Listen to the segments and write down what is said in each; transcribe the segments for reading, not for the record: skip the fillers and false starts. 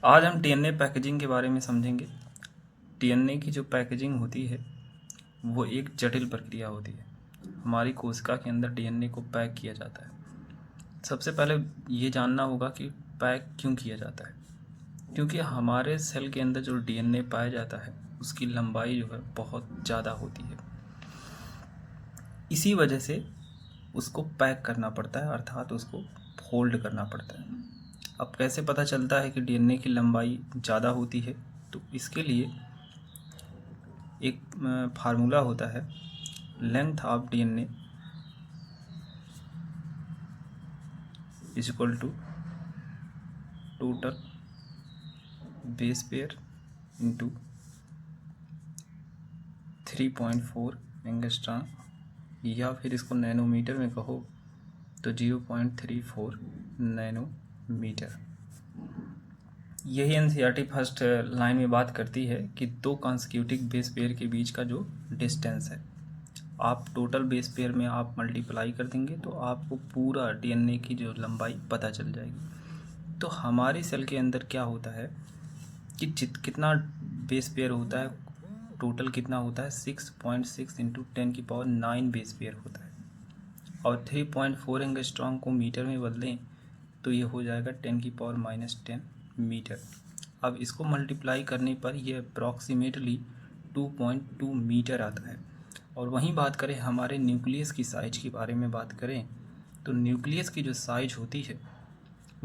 आज हम DNA packaging के बारे में समझेंगे। डीएनए की जो पैकेजिंग होती है वो एक जटिल प्रक्रिया होती है। हमारी कोशिका के अंदर डीएनए को पैक किया जाता है। सबसे पहले ये जानना होगा कि पैक क्यों किया जाता है, क्योंकि हमारे सेल के अंदर जो डीएनए पाया जाता है उसकी लंबाई जो है बहुत ज़्यादा होती है। इसी वजह से उसको पैक करना पड़ता है, अर्थात उसको फोल्ड करना पड़ता है। अब कैसे पता चलता है कि डीएनए की लंबाई ज़्यादा होती है? तो इसके लिए एक फार्मूला होता है, length of DNA is equal to total base pair into 3.4 angstrom, या फिर इसको नैनोमीटर में कहो तो 0.34 नैनोमीटर। यही एनसीईआरटी फर्स्ट लाइन में बात करती है कि दो कॉन्सिक्यूटिव बेस पेयर के बीच का जो डिस्टेंस है, आप टोटल बेस पेयर में आप मल्टीप्लाई कर देंगे तो आपको पूरा डीएनए की जो लंबाई पता चल जाएगी। तो हमारी सेल के अंदर क्या होता है कि कितना बेस पेयर होता है, टोटल कितना होता है 6.6 इंटू 10⁹ बेस पेयर होता है। और 3.4 एंगस्ट्रॉम को मीटर में बदलें तो ये हो जाएगा 10⁻⁻10 मीटर। अब इसको मल्टीप्लाई करने पर ये अप्रॉक्सीमेटली 2.2 मीटर आता है। और वहीं बात करें हमारे न्यूक्लियस की साइज के बारे में बात करें तो न्यूक्लियस की जो साइज होती है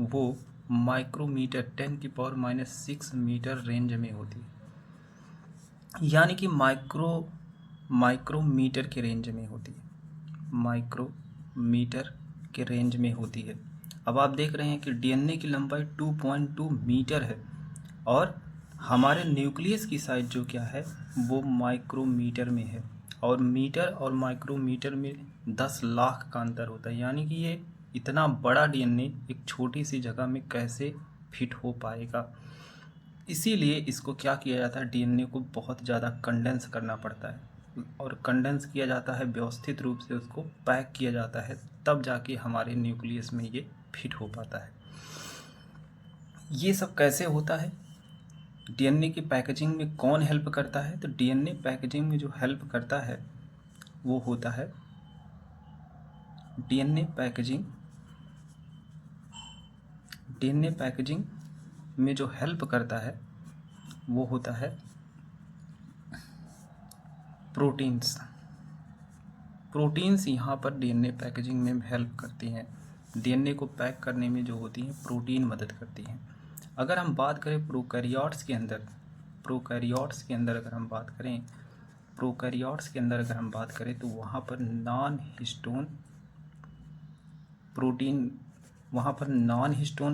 वो माइक्रोमीटर 10⁻⁻6 मीटर रेंज में होती है, यानी कि माइक्रोमीटर के रेंज में होती है, माइक्रोमीटर के रेंज में होती है। अब आप देख रहे हैं कि डीएनए की लंबाई 2.2 मीटर है और हमारे न्यूक्लियस की साइज जो क्या है वो माइक्रोमीटर में है। और मीटर और माइक्रोमीटर में 10 लाख का अंतर होता है, यानी कि ये इतना बड़ा डीएनए एक छोटी सी जगह में कैसे फिट हो पाएगा। इसीलिए इसको क्या किया जाता है, डीएनए को बहुत ज़्यादा कंडेंस करना पड़ता है और कंडेंस किया जाता है, व्यवस्थित रूप से उसको पैक किया जाता है, तब जाके हमारे न्यूक्लियस में ये फिट हो पाता है। ये सब कैसे होता है, डीएनए की पैकेजिंग में कौन हेल्प करता है? तो डीएनए पैकेजिंग में जो हेल्प करता है वो होता है डीएनए पैकेजिंग में जो हेल्प करता है वो होता है प्रोटीन्स यहाँ पर डीएनए पैकेजिंग में हेल्प करती हैं। डीएनए को पैक करने में जो होती हैं प्रोटीन मदद करती हैं। अगर हम बात करें प्रोकैरियोट्स के अंदर अगर हम बात करें तो वहाँ पर नॉन हिस्टोन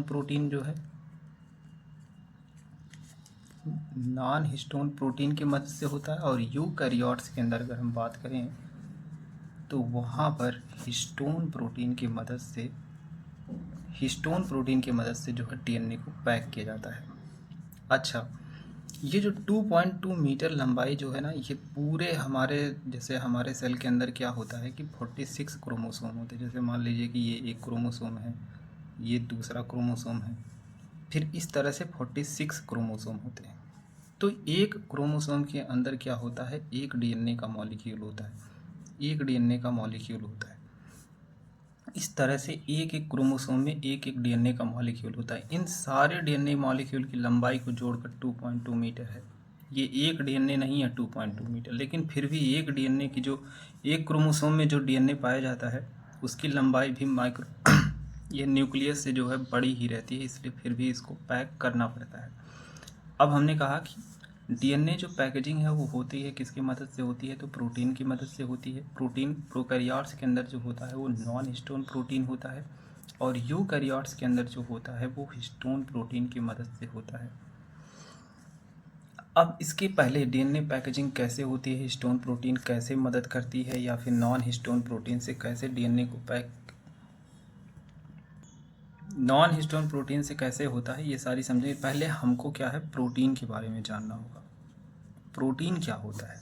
प्रोटीन जो है नॉन हिस्टोन प्रोटीन की मदद से होता है। और यूकैरियोट्स के अंदर अगर हम बात करें तो वहाँ पर हिस्टोन प्रोटीन की मदद से जो है डीएनए को पैक किया जाता है। अच्छा, ये जो 2.2 मीटर लंबाई जो है ना, ये पूरे हमारे सेल के अंदर क्या होता है कि 46 क्रोमोसोम होते हैं। जैसे मान लीजिए कि ये एक क्रोमोसोम है, ये दूसरा क्रोमोसोम है, फिर इस तरह से 46 क्रोमोसोम होते हैं। तो एक क्रोमोसोम के अंदर क्या होता है, एक डीएनए का मॉलिक्यूल होता है। इस तरह से एक एक क्रोमोसोम में एक एक डीएनए का मॉलिक्यूल होता है। इन सारे डीएनए मॉलिक्यूल की लंबाई को जोड़कर 2.2 मीटर है। ये एक डीएनए नहीं है 2.2 मीटर, लेकिन फिर भी एक डीएनए की जो एक क्रोमोसोम में जो डीएनए पाया जाता है उसकी लंबाई भी ये न्यूक्लियस से जो है बड़ी ही रहती है, इसलिए फिर भी इसको पैक करना पड़ता है। अब हमने कहा कि डीएनए जो पैकेजिंग है वो होती है किसकी मदद से होती है, तो प्रोटीन की मदद से होती है। प्रोटीन प्रोकैरियोट्स के अंदर जो होता है वो नॉन हिस्टोन प्रोटीन होता है और यूकैरियोट्स के अंदर जो होता है वो हिस्टोन प्रोटीन की मदद से होता है। अब इसके पहले डीएनए पैकेजिंग कैसे होती है, हिस्टोन प्रोटीन कैसे मदद करती है, या फिर नॉन हिस्टोन प्रोटीन से कैसे डीएनए को नॉन हिस्टोन प्रोटीन से कैसे होता है, ये सारी समझेंगे। पहले हमको क्या है, प्रोटीन के बारे में जानना होगा। प्रोटीन क्या होता है?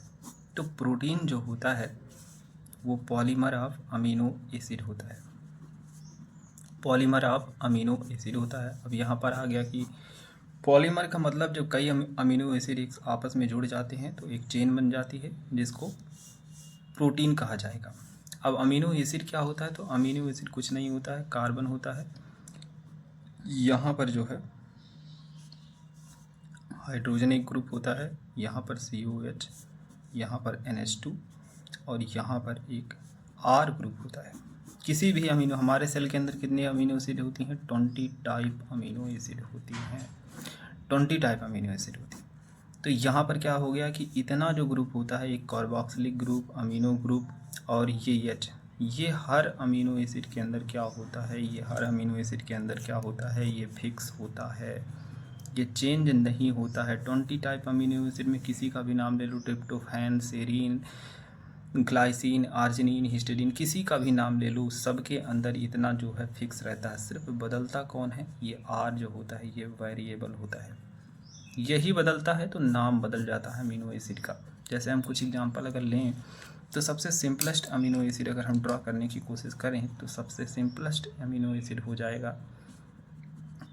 तो प्रोटीन जो होता है वो पॉलीमर ऑफ अमीनो एसिड होता है। अब यहाँ पर आ गया कि पॉलीमर का मतलब जब कई अमीनो एसिड एक आपस में जुड़ जाते हैं तो एक चेन बन जाती है जिसको प्रोटीन कहा जाएगा। अब अमीनो एसिड क्या होता है, तो अमीनो एसिड कुछ नहीं होता है, कार्बन होता है। यहाँ पर जो है हाइड्रोजन एक ग्रुप होता है, यहाँ पर COH, यहाँ पर NH2 और यहाँ पर एक R ग्रुप होता है। किसी भी अमीनो, हमारे सेल के अंदर कितने अमीनो एसिड होती हैं, 20 टाइप अमीनो एसिड होती हैं, 20 टाइप अमीनो एसिड होती है। तो यहाँ पर क्या हो गया कि इतना जो ग्रुप होता है, एक कार्बोक्सिलिक ग्रुप, अमीनो ग्रुप और ये H, ये हर अमीनो एसिड के अंदर क्या होता है, ये हर अमीनो एसिड के अंदर क्या होता है, ये फिक्स होता है, ये चेंज नहीं होता है। 20 टाइप अमीनो एसिड में किसी का भी नाम ले लो, tryptophan, serine, glycine, arginine, histidine, किसी का भी नाम ले लो, सबके अंदर इतना जो है फिक्स रहता है। सिर्फ बदलता कौन है, ये R जो होता है, ये वेरिएबल होता है, यही बदलता है तो नाम बदल जाता है अमीनो एसिड का। जैसे हम कुछ एग्जांपल अगर लें तो सबसे सिंपलेस्ट अमीनो एसिड अगर हम ड्रा करने की कोशिश करें तो सबसे सिंपलेस्ट अमीनो एसिड हो जाएगा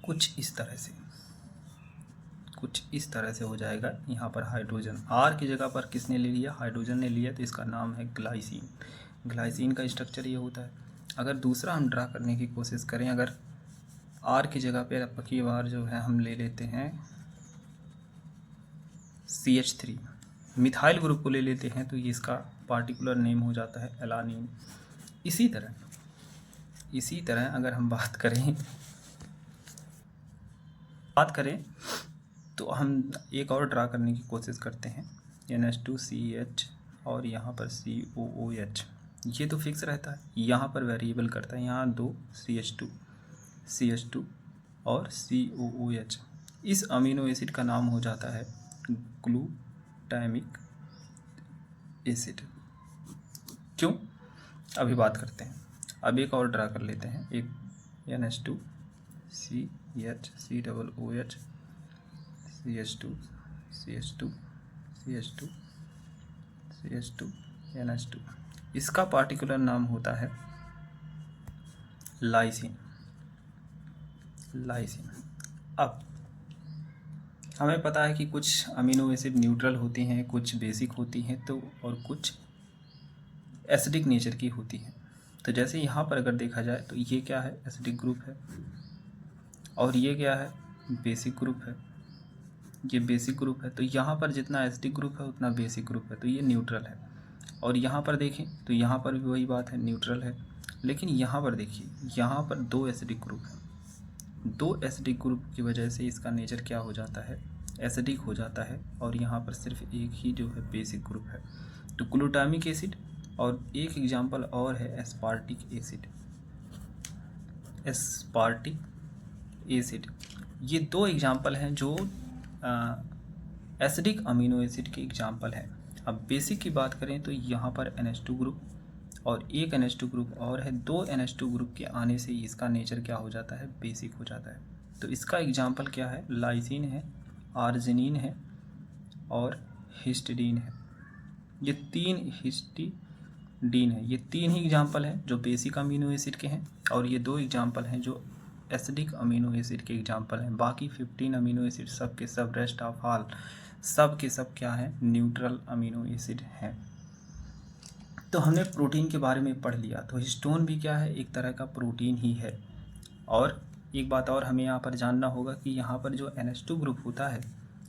कुछ इस तरह से, कुछ इस तरह से हो जाएगा। यहाँ पर हाइड्रोजन, R की जगह पर किसने ले लिया, हाइड्रोजन ने लिया, तो इसका नाम है ग्लाइसिन। ग्लाइसिन का स्ट्रक्चर ये होता है। अगर दूसरा हम ड्रा करने की कोशिश करें, अगर R की जगह पर अब की बार जो है हम ले लेते हैं CH3, मिथाइल ग्रुप को ले लेते हैं, तो ये इसका पार्टिकुलर नेम हो जाता है एलानिन। इसी तरह अगर हम बात करें तो हम एक और ड्रा करने की कोशिश करते हैं, NH2CH और यहाँ पर COOH, ये तो फिक्स रहता है, यहाँ पर वेरिएबल करता है, यहाँ 2 CH2 और COOH। इस अमीनो एसिड का नाम हो जाता है ग्लूटामिक एसिड। क्यों, अभी बात करते हैं। अब एक और ड्रा कर लेते हैं, एक NH2CH COOH CH2 NH2, इसका पार्टिकुलर नाम होता है लाइसिन। अब हमें पता है कि कुछ अमीनो एसिड न्यूट्रल होती हैं, कुछ बेसिक होती हैं, तो और कुछ एसिडिक नेचर की होती हैं। तो जैसे यहाँ पर अगर देखा जाए तो ये क्या है, एसिडिक ग्रुप है, और ये क्या है, बेसिक ग्रुप है, ये बेसिक ग्रुप है। तो यहाँ पर जितना एसिडिक ग्रुप है उतना बेसिक ग्रुप है, तो ये न्यूट्रल है। और यहाँ पर देखें तो यहाँ पर भी वही बात है, न्यूट्रल है। लेकिन यहाँ पर देखिए, यहाँ पर 2 एसिडिक ग्रुप है, 2 एसिडिक ग्रुप की वजह से इसका नेचर क्या हो जाता है, एसिडिक हो जाता है। और यहाँ पर सिर्फ एक ही जो है बेसिक ग्रुप है, तो ग्लूटामिक एसिड। और एक एग्जांपल और है एस्पार्टिक एसिड। ये 2 एग्जांपल हैं जो एसिडिक अमीनो एसिड के एग्जांपल हैं। अब बेसिक की बात करें तो यहाँ पर NH2 ग्रुप और एक NH2 ग्रुप और है, 2 NH2 ग्रुप के आने से इसका नेचर क्या हो जाता है, बेसिक हो जाता है। तो इसका एग्जांपल क्या है, लाइसिन है, आर्जिनिन है और हिस्टीडीन है। ये 3 हिस्टीडीन है, ये 3 ही एग्जांपल हैं जो बेसिक अमीनो एसिड के हैं, और ये 2 एग्जांपल हैं जो एसिडिक अमीनो एसिड के एग्जांपल हैं। बाकी 15 अमीनो एसिड सब के सब, रेस्ट ऑफ ऑल सब के सब क्या है, न्यूट्रल अमीनो एसिड हैं। तो हमने प्रोटीन के बारे में पढ़ लिया। तो हिस्टोन भी क्या है, एक तरह का प्रोटीन ही है। और एक बात और हमें यहाँ पर जानना होगा कि यहाँ पर जो NH2 ग्रुप होता है,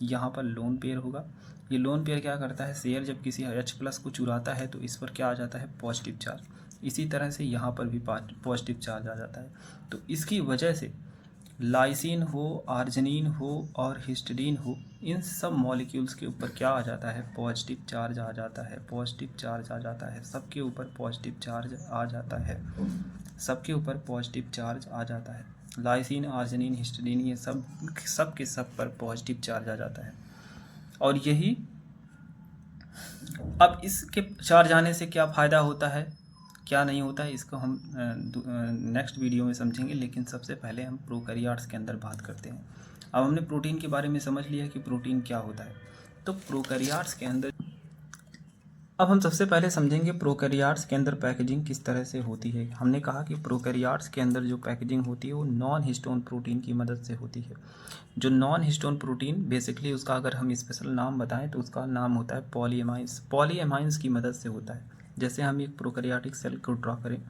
यहाँ पर लोन पेयर होगा। ये लोन पेयर क्या करता है, शेयर जब किसी H+ को चुराता है तो इस पर क्या आ जाता है, पॉजिटिव चार्ज। इसी तरह से यहाँ पर भी पॉजिटिव चार्ज आ जाता है। तो इसकी वजह से लाइसिन हो, आर्जिनिन हो और हिस्टीडीन हो, इन सब मॉलिक्यूल्स के ऊपर क्या आ जाता है, पॉजिटिव चार्ज आ जाता है, पॉजिटिव चार्ज आ जाता है, सबके ऊपर पॉजिटिव चार्ज आ जाता है, सबके ऊपर पॉजिटिव चार्ज आ जाता है। लाइसिन, आर्जिनिन, हिस्टीडीन, ये सब के सब पर पॉजिटिव चार्ज आ जाता है। और यही, अब इसके चार्ज आने से क्या फ़ायदा होता है, क्या नहीं होता है, इसको हम नेक्स्ट वीडियो में समझेंगे। लेकिन सबसे पहले हम प्रोकैरियोट्स के अंदर बात करते हैं। अब हमने प्रोटीन के बारे में समझ लिया कि प्रोटीन क्या होता है। तो प्रोकैरियोट्स के अंदर अब हम सबसे पहले समझेंगे प्रोकैरियोट्स के अंदर पैकेजिंग किस तरह से होती है। हमने कहा कि प्रोकैरियोट्स के अंदर जो पैकेजिंग होती है वो नॉन हिस्टोन प्रोटीन की मदद से होती है। जो नॉन हिस्टोन प्रोटीन बेसिकली उसका अगर हम स्पेशल नाम बताएं तो उसका नाम होता है पॉलीएमाइंस। पॉलीएमाइंस की मदद से होता है। जैसे हम एक प्रोकैरियोटिक सेल को ड्रॉ करें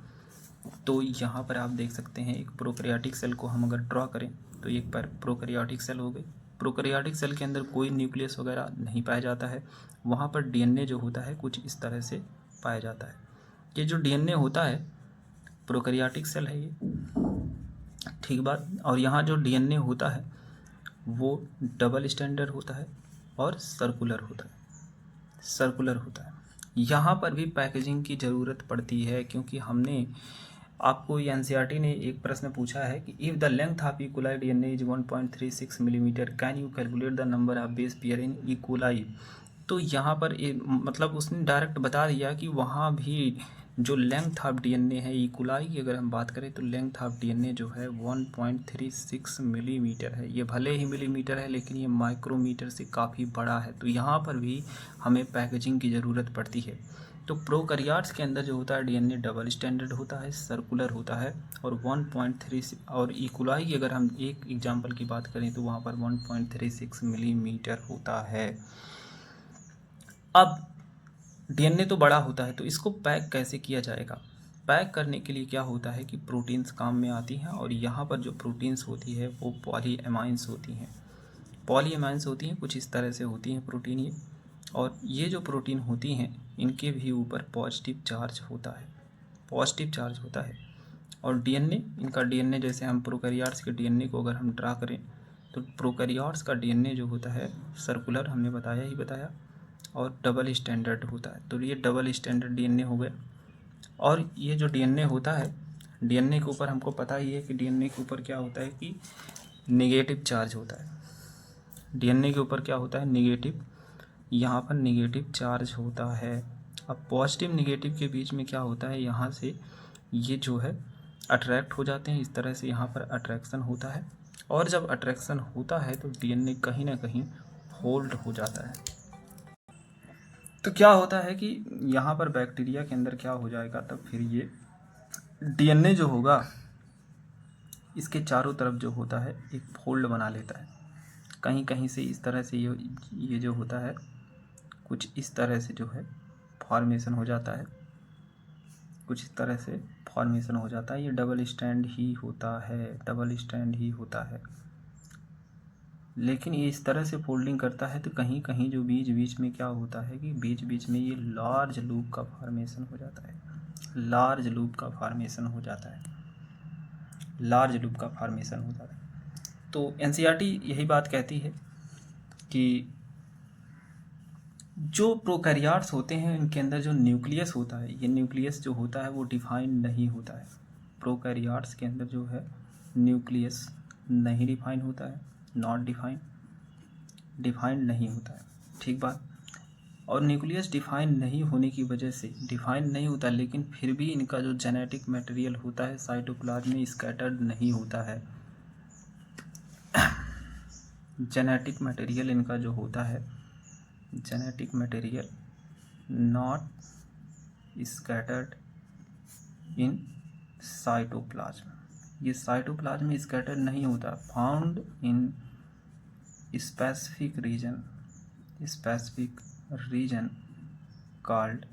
तो यहाँ पर आप देख सकते हैं एक प्रोकैरियोटिक सेल को हम अगर ड्रॉ करें तो एक पर प्रोकैरियोटिक सेल हो गई। प्रोकैरियोटिक सेल के अंदर कोई न्यूक्लियस वगैरह नहीं पाया जाता है। वहाँ पर डीएनए जो होता है कुछ इस तरह से पाया जाता है। ये जो डीएनए होता है प्रोकैरियोटिक सेल है ये, ठीक बात। और यहाँ जो डीएनए होता है वो डबल स्टैंडर्ड होता है और सर्कुलर होता है। यहाँ पर भी पैकेजिंग की ज़रूरत पड़ती है क्योंकि हमने आपको एनसीईआरटी ने एक प्रश्न पूछा है कि if the length of E coli DNA is 1.36 millimetre can you calculate the number of base pair in E coli. तो यहाँ पर मतलब उसने डायरेक्ट बता दिया कि वहाँ भी जो लेंथ ऑफ डीएनए है इकोलाई की अगर हम बात करें तो लेंथ ऑफ डीएनए जो है 1.36 मिलीमीटर है। ये भले ही मिलीमीटर है लेकिन ये माइक्रोमीटर से काफ़ी बड़ा है। तो यहाँ पर भी हमें पैकेजिंग की ज़रूरत पड़ती है। तो प्रोकैरियोट्स के अंदर जो होता है डीएनए डबल स्टैंडर्ड होता है, सर्कुलर होता है और 1.36 और इकोलाई की अगर हम एक एग्जांपल की बात करें तो वहाँ पर 1.36 मिलीमीटर होता है। अब डीएनए तो बड़ा होता है तो इसको पैक कैसे किया जाएगा। पैक करने के लिए क्या होता है कि प्रोटीन्स काम में आती हैं और यहाँ पर जो प्रोटीन्स होती है वो पॉलीएमाइंस होती हैं। पॉलीएमाइंस होती हैं कुछ इस तरह से होती हैं प्रोटीन ये। और ये जो प्रोटीन होती हैं इनके भी ऊपर पॉजिटिव चार्ज होता है। और डीएनए इनका डीएनए जैसे हम प्रोकैरियोट्स के डीएनए को अगर हम ड्रा करें तो प्रोकैरियोट्स का डीएनए जो होता है सर्कुलर हमने बताया और डबल स्टैंडर्ड होता है। तो ये डबल स्टैंडर्ड डीएनए हो गया। और ये जो डीएनए होता है डीएनए के ऊपर हमको पता ही है कि डीएनए के ऊपर क्या होता है कि नेगेटिव चार्ज होता है। डीएनए के ऊपर क्या होता है नेगेटिव, यहाँ पर नेगेटिव चार्ज होता है। अब पॉजिटिव नेगेटिव के बीच में क्या होता है यहाँ से ये जो है अट्रैक्ट हो जाते हैं। इस तरह से यहाँ पर अट्रैक्शन होता है और जब अट्रैक्शन होता है तो डीएनए कहीं ना कहीं फोल्ड हो जाता है। तो क्या होता है कि यहाँ पर बैक्टीरिया के अंदर क्या हो जाएगा तब फिर ये डीएनए जो होगा इसके चारों तरफ जो होता है एक फोल्ड बना लेता है। कहीं कहीं से इस तरह से ये जो होता है कुछ इस तरह से जो है फॉर्मेशन हो जाता है, कुछ इस तरह से फॉर्मेशन हो जाता है। ये डबल स्टैंड ही होता है। लेकिन ये इस तरह से फोल्डिंग करता है तो कहीं कहीं जो बीच बीच में क्या होता है कि बीच बीच में ये लार्ज लूप का फॉर्मेशन हो जाता है। तो एनसीईआरटी यही बात कहती है कि जो प्रोकैरियोट्स होते हैं इनके अंदर जो न्यूक्लियस होता है ये न्यूक्लियस जो होता है वो डिफाइन नहीं होता है। प्रोकैरियोट्स के अंदर जो है न्यूक्लियस नहीं डिफाइन होता है, नॉट डिफाइंड नहीं होता है, ठीक बात। और न्यूक्लियस डिफाइन नहीं होने की वजह से डिफाइन नहीं होता लेकिन फिर भी इनका जो जेनेटिक मटेरियल होता है साइटोप्लाज्म में स्कैटर्ड नहीं होता है। जेनेटिक मटेरियल इनका जो होता है genetic material not scattered in cytoplasm. ये साइटोप्लाज्म में स्कैटर्ड नहीं होता, found in specific reason called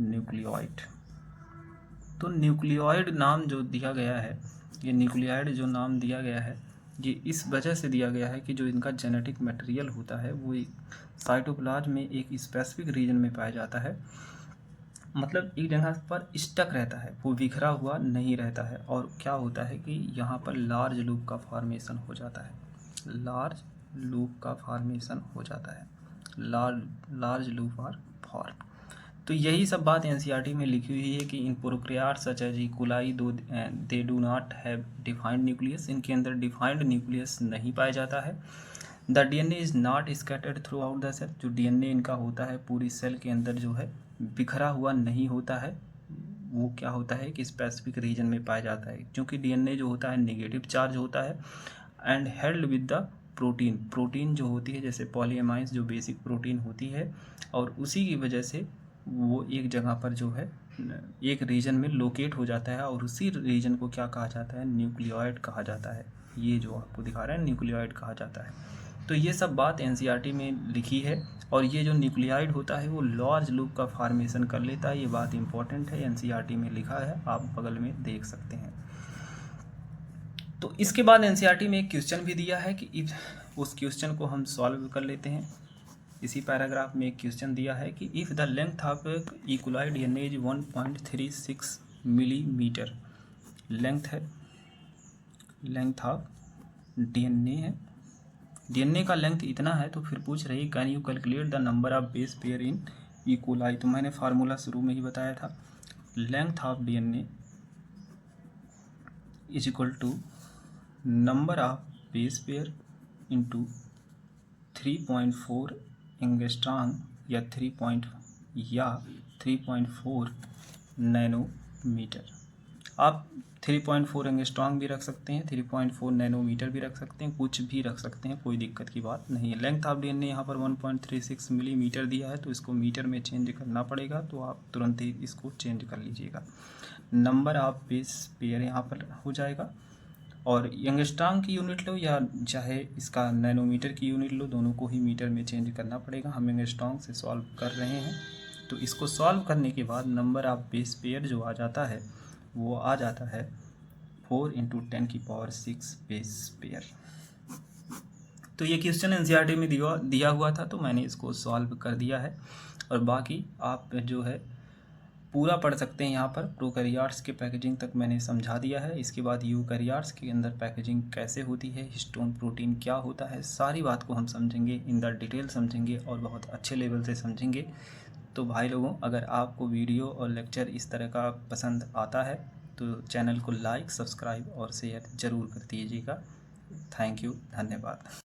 nucleoid. तो न्यूक्लियोइड नाम जो दिया गया है ये न्यूक्लियोइड जो नाम दिया गया है ये इस वजह से दिया गया है कि जो इनका जेनेटिक मटेरियल होता है वो साइटोप्लाज्म में एक स्पेसिफिक रीजन में पाया जाता है। मतलब एक जगह पर स्टक रहता है, वो बिखरा हुआ नहीं रहता है। और क्या होता है कि यहाँ पर लार्ज लूप का फॉर्मेशन हो जाता है, लार्ज लूप आर फॉर्म। तो यही सब बात एनसीईआरटी में लिखी हुई है कि इन prokaryotes such as E coli they do not have defined nucleus. इनके अंदर डिफाइंड न्यूक्लियस नहीं पाया जाता है। The DNA is not scattered throughout the cell. जो डीएनए इनका होता है पूरी सेल के अंदर जो है बिखरा हुआ नहीं होता है, वो क्या होता है कि स्पेसिफिक रीजन में पाया जाता है। क्योंकि डीएनए जो होता है नेगेटिव चार्ज होता है and held with the protein जो होती है जैसे पॉलीएमाइंस जो बेसिक प्रोटीन होती है और उसी की वजह से वो एक जगह पर जो है एक रीजन में लोकेट हो जाता है और उसी रीजन को क्या कहा जाता है, न्यूक्लियोइड कहा जाता है। ये जो आपको दिखा रहा है न्यूक्लियोइड कहा जाता है। तो ये सब बात एनसीईआरटी में लिखी है और ये जो न्यूक्लियोइड होता है वो लार्ज लूप का फॉर्मेशन कर लेता है। ये बात इंपॉर्टेंट है, एनसीईआरटी में लिखा है, आप बगल में देख सकते हैं। तो इसके बाद एनसीईआरटी में एक क्वेश्चन भी दिया है कि उस क्वेश्चन को हम सॉल्व कर लेते हैं। इसी पैराग्राफ में एक क्वेश्चन दिया है कि if the length of E coli DNA is 1.36 millimetre, length है, लेंथ ऑफ डीएनए है, डीएनए का लेंथ इतना है, तो फिर पूछ रही can you calculate the number of base pair in E coli. तो मैंने फार्मूला शुरू में ही बताया था, length of DNA is equal to number of base pair into 3.4 angstrom या 3.4 नैनोमीटर। आप 3.4 एंगस्ट्रॉम भी रख सकते हैं, 3.4 नैनोमीटर भी रख सकते हैं, कुछ भी रख सकते हैं, कोई दिक्कत की बात नहीं है। लेंथ ऑफ डीएनए यहाँ पर 1.36 मिलीमीटर दिया है, तो इसको मीटर में चेंज करना पड़ेगा, तो आप तुरंत ही इसको चेंज कर लीजिएगा। नंबर ऑफ बेस पेयर यहाँ पर हो जाएगा, और एंगस्ट्रॉम की यूनिट लो या चाहे इसका नैनोमीटर की यूनिट लो, दोनों को ही मीटर में चेंज करना पड़ेगा। हम एंगस्ट्रॉम से सॉल्व कर रहे हैं, तो इसको सॉल्व करने के बाद नंबर ऑफ बेस पेयर जो आ जाता है वो आ जाता है 4 × 10⁶ बेस पेयर। तो ये क्वेश्चन एनसीईआरटी में दिया हुआ था, तो मैंने इसको सॉल्व कर दिया है। और बाकी आप जो है पूरा पढ़ सकते हैं। यहाँ पर प्रोकैरियोट्स के पैकेजिंग तक मैंने समझा दिया है। इसके बाद यूकैरियोट्स के अंदर पैकेजिंग कैसे होती है, हिस्टोन प्रोटीन क्या होता है, सारी बात को हम समझेंगे, इन द डिटेल समझेंगे और बहुत अच्छे लेवल से समझेंगे। तो भाई लोगों, अगर आपको वीडियो और लेक्चर इस तरह का पसंद आता है तो चैनल को लाइक, सब्सक्राइब और शेयर ज़रूर कर दीजिएगा। थैंक यू, धन्यवाद।